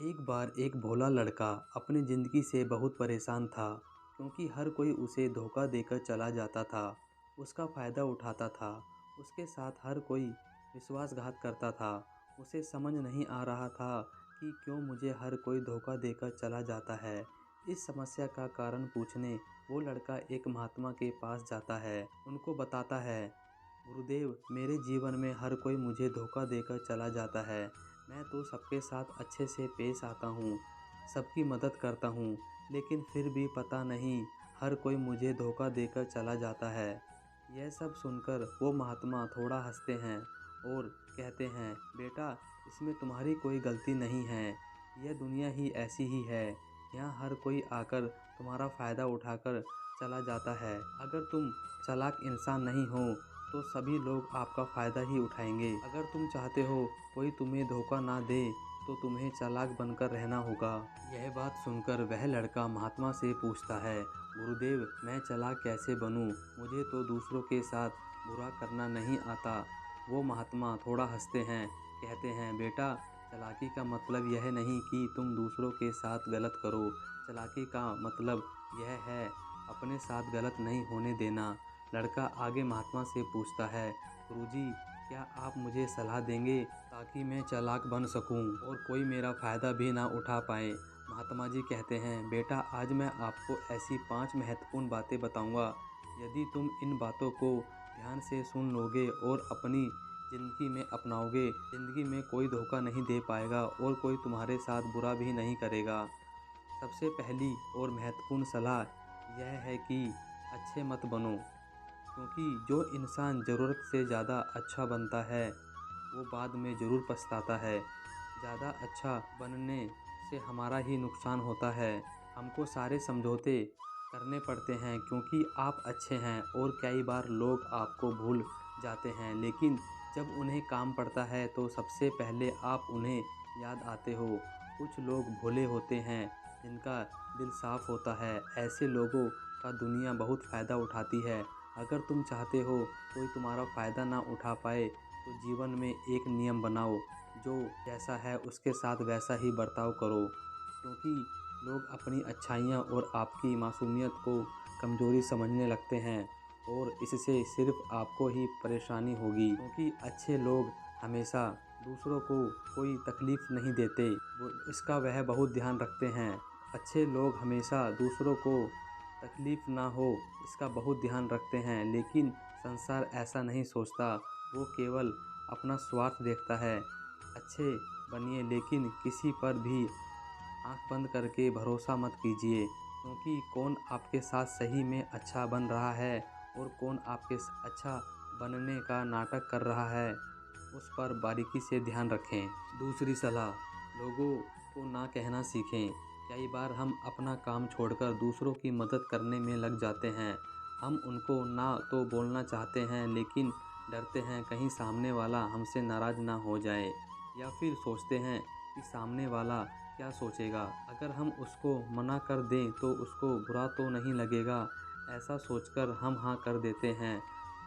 एक बार एक भोला लड़का अपनी ज़िंदगी से बहुत परेशान था क्योंकि हर कोई उसे धोखा देकर चला जाता था। उसका फ़ायदा उठाता था। उसके साथ हर कोई विश्वासघात करता था। उसे समझ नहीं आ रहा था कि क्यों मुझे हर कोई धोखा देकर चला जाता है। इस समस्या का कारण पूछने वो लड़का एक महात्मा के पास जाता है। उनको बताता है, गुरुदेव, मेरे जीवन में हर कोई मुझे धोखा देकर चला जाता है। मैं तो सबके साथ अच्छे से पेश आता हूँ, सबकी मदद करता हूँ, लेकिन फिर भी पता नहीं हर कोई मुझे धोखा देकर चला जाता है। यह सब सुनकर वो महात्मा थोड़ा हंसते हैं और कहते हैं, बेटा, इसमें तुम्हारी कोई गलती नहीं है। यह दुनिया ही ऐसी ही है। यहाँ हर कोई आकर तुम्हारा फ़ायदा उठाकर चला जाता है। अगर तुम चालाक इंसान नहीं हो तो सभी लोग आपका फ़ायदा ही उठाएंगे। अगर तुम चाहते हो कोई तुम्हें धोखा ना दे तो तुम्हें चालाक बनकर रहना होगा। यह बात सुनकर वह लड़का महात्मा से पूछता है, गुरुदेव, मैं चालाक कैसे बनूं? मुझे तो दूसरों के साथ बुरा करना नहीं आता। वो महात्मा थोड़ा हंसते हैं, कहते हैं, बेटा, चालाकी का मतलब यह नहीं कि तुम दूसरों के साथ गलत करो। चालाकी का मतलब यह है अपने साथ गलत नहीं होने देना। लड़का आगे महात्मा से पूछता है, गुरुजी, क्या आप मुझे सलाह देंगे ताकि मैं चालाक बन सकूं और कोई मेरा फ़ायदा भी ना उठा पाए? महात्मा जी कहते हैं, बेटा, आज मैं आपको ऐसी 5 महत्वपूर्ण बातें बताऊंगा। यदि तुम इन बातों को ध्यान से सुन लोगे और अपनी ज़िंदगी में अपनाओगे, ज़िंदगी में कोई धोखा नहीं दे पाएगा और कोई तुम्हारे साथ बुरा भी नहीं करेगा। सबसे पहली और महत्वपूर्ण सलाह यह है कि अच्छे मत बनो, क्योंकि जो इंसान ज़रूरत से ज़्यादा अच्छा बनता है वो बाद में ज़रूर पछताता है। ज़्यादा अच्छा बनने से हमारा ही नुकसान होता है। हमको सारे समझौते करने पड़ते हैं क्योंकि आप अच्छे हैं और कई बार लोग आपको भूल जाते हैं, लेकिन जब उन्हें काम पड़ता है तो सबसे पहले आप उन्हें याद आते हो। कुछ लोग भोले होते हैं जिनका दिल साफ होता है। ऐसे लोगों का दुनिया बहुत फ़ायदा उठाती है। अगर तुम चाहते हो कोई तुम्हारा फ़ायदा ना उठा पाए तो जीवन में एक नियम बनाओ, जो जैसा है उसके साथ वैसा ही बर्ताव करो, क्योंकि लोग अपनी अच्छाइयाँ और आपकी मासूमियत को कमज़ोरी समझने लगते हैं और इससे सिर्फ आपको ही परेशानी होगी, क्योंकि अच्छे लोग हमेशा दूसरों को कोई तकलीफ़ नहीं देते। इसका वह बहुत ध्यान रखते हैं। अच्छे लोग हमेशा दूसरों को तकलीफ़ ना हो इसका बहुत ध्यान रखते हैं, लेकिन संसार ऐसा नहीं सोचता। वो केवल अपना स्वार्थ देखता है। अच्छे बनिए, लेकिन किसी पर भी आंख बंद करके भरोसा मत कीजिए, क्योंकि कौन आपके साथ सही में अच्छा बन रहा है और कौन आपके अच्छा बनने का नाटक कर रहा है, उस पर बारीकी से ध्यान रखें। दूसरी सलाह, लोगों को ना कहना सीखें। कई बार हम अपना काम छोड़कर दूसरों की मदद करने में लग जाते हैं। हम उनको ना तो बोलना चाहते हैं, लेकिन डरते हैं कहीं सामने वाला हमसे नाराज़ ना हो जाए, या फिर सोचते हैं कि सामने वाला क्या सोचेगा। अगर हम उसको मना कर दें तो उसको बुरा तो नहीं लगेगा। ऐसा सोचकर हम हाँ कर देते हैं,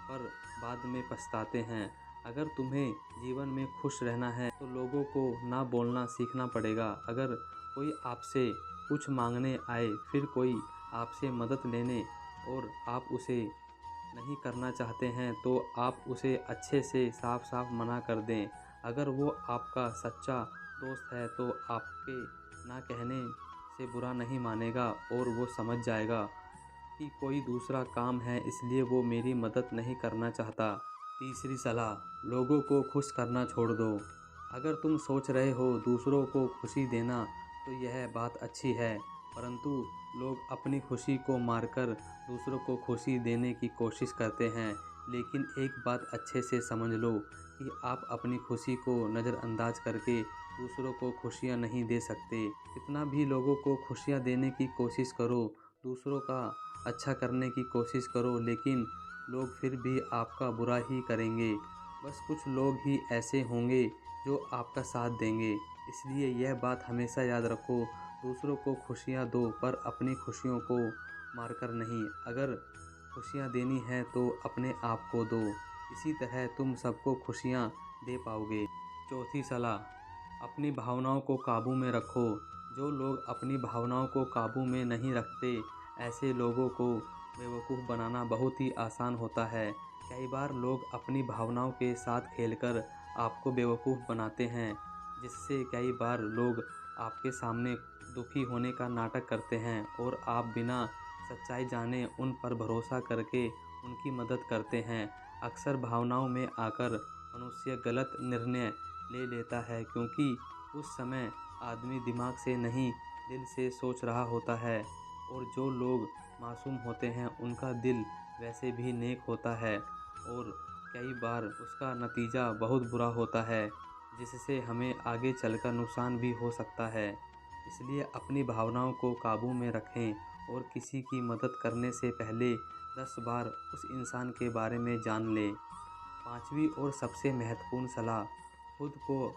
पर बाद में पछताते हैं। अगर तुम्हें जीवन में खुश रहना है तो लोगों को ना बोलना सीखना पड़ेगा। अगर कोई आपसे कुछ मांगने आए, फिर कोई आपसे मदद लेने और आप उसे नहीं करना चाहते हैं, तो आप उसे अच्छे से साफ साफ मना कर दें। अगर वो आपका सच्चा दोस्त है तो आपके ना कहने से बुरा नहीं मानेगा और वो समझ जाएगा कि कोई दूसरा काम है, इसलिए वो मेरी मदद नहीं करना चाहता। तीसरी सलाह, लोगों को खुश करना छोड़ दो। अगर तुम सोच रहे हो दूसरों को खुशी देना तो यह बात अच्छी है, परंतु लोग अपनी खुशी को मारकर दूसरों को खुशी देने की कोशिश करते हैं। लेकिन एक बात अच्छे से समझ लो कि आप अपनी खुशी को नज़रअंदाज करके दूसरों को खुशियाँ नहीं दे सकते। कितना भी लोगों को खुशियाँ देने की कोशिश करो, दूसरों का अच्छा करने की कोशिश करो, लेकिन लोग फिर भी आपका बुरा ही करेंगे। बस कुछ लोग ही ऐसे होंगे जो आपका साथ देंगे। इसलिए यह बात हमेशा याद रखो, दूसरों को खुशियाँ दो पर अपनी खुशियों को मारकर नहीं। अगर खुशियाँ देनी है तो अपने आप को दो, इसी तरह तुम सबको खुशियाँ दे पाओगे। चौथी सलाह, अपनी भावनाओं को काबू में रखो। जो लोग अपनी भावनाओं को काबू में नहीं रखते, ऐसे लोगों को बेवकूफ़ बनाना बहुत ही आसान होता है। कई बार लोग अपनी भावनाओं के साथ खेलकर आपको बेवकूफ़ बनाते हैं, जिससे कई बार लोग आपके सामने दुखी होने का नाटक करते हैं और आप बिना सच्चाई जाने उन पर भरोसा करके उनकी मदद करते हैं। अक्सर भावनाओं में आकर मनुष्य गलत निर्णय ले लेता है, क्योंकि उस समय आदमी दिमाग से नहीं दिल से सोच रहा होता है। और जो लोग मासूम होते हैं उनका दिल वैसे भी नेक होता है और कई बार उसका नतीजा बहुत बुरा होता है, जिससे हमें आगे चलकर नुकसान भी हो सकता है। इसलिए अपनी भावनाओं को काबू में रखें और किसी की मदद करने से पहले 10 बार उस इंसान के बारे में जान लें। पांचवी और सबसे महत्वपूर्ण सलाह, खुद को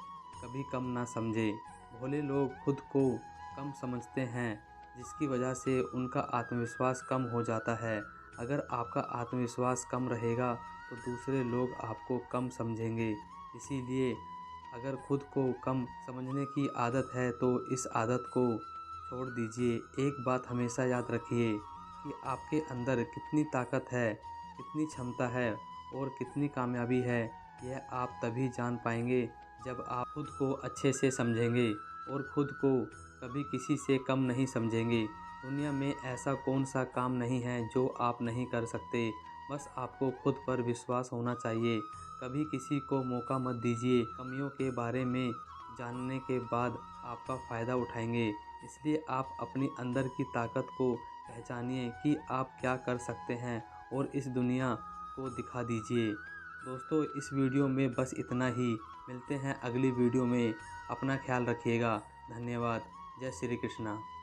कभी कम ना समझें। भोले लोग खुद को कम समझते हैं, जिसकी वजह से उनका आत्मविश्वास कम हो जाता है। अगर आपका आत्मविश्वास कम रहेगा तो दूसरे लोग आपको कम समझेंगे। इसीलिए अगर खुद को कम समझने की आदत है तो इस आदत को छोड़ दीजिए। एक बात हमेशा याद रखिए कि आपके अंदर कितनी ताकत है, कितनी क्षमता है और कितनी कामयाबी है, यह आप तभी जान पाएंगे जब आप खुद को अच्छे से समझेंगे और खुद को कभी किसी से कम नहीं समझेंगे। दुनिया में ऐसा कौन सा काम नहीं है जो आप नहीं कर सकते, बस आपको खुद पर विश्वास होना चाहिए। कभी किसी को मौका मत दीजिए, कमियों के बारे में जानने के बाद आपका फ़ायदा उठाएंगे। इसलिए आप अपनी अंदर की ताकत को पहचानिए कि आप क्या कर सकते हैं और इस दुनिया को दिखा दीजिए। दोस्तों, इस वीडियो में बस इतना ही। मिलते हैं अगली वीडियो में। अपना ख्याल रखिएगा। धन्यवाद। जय श्री कृष्णा।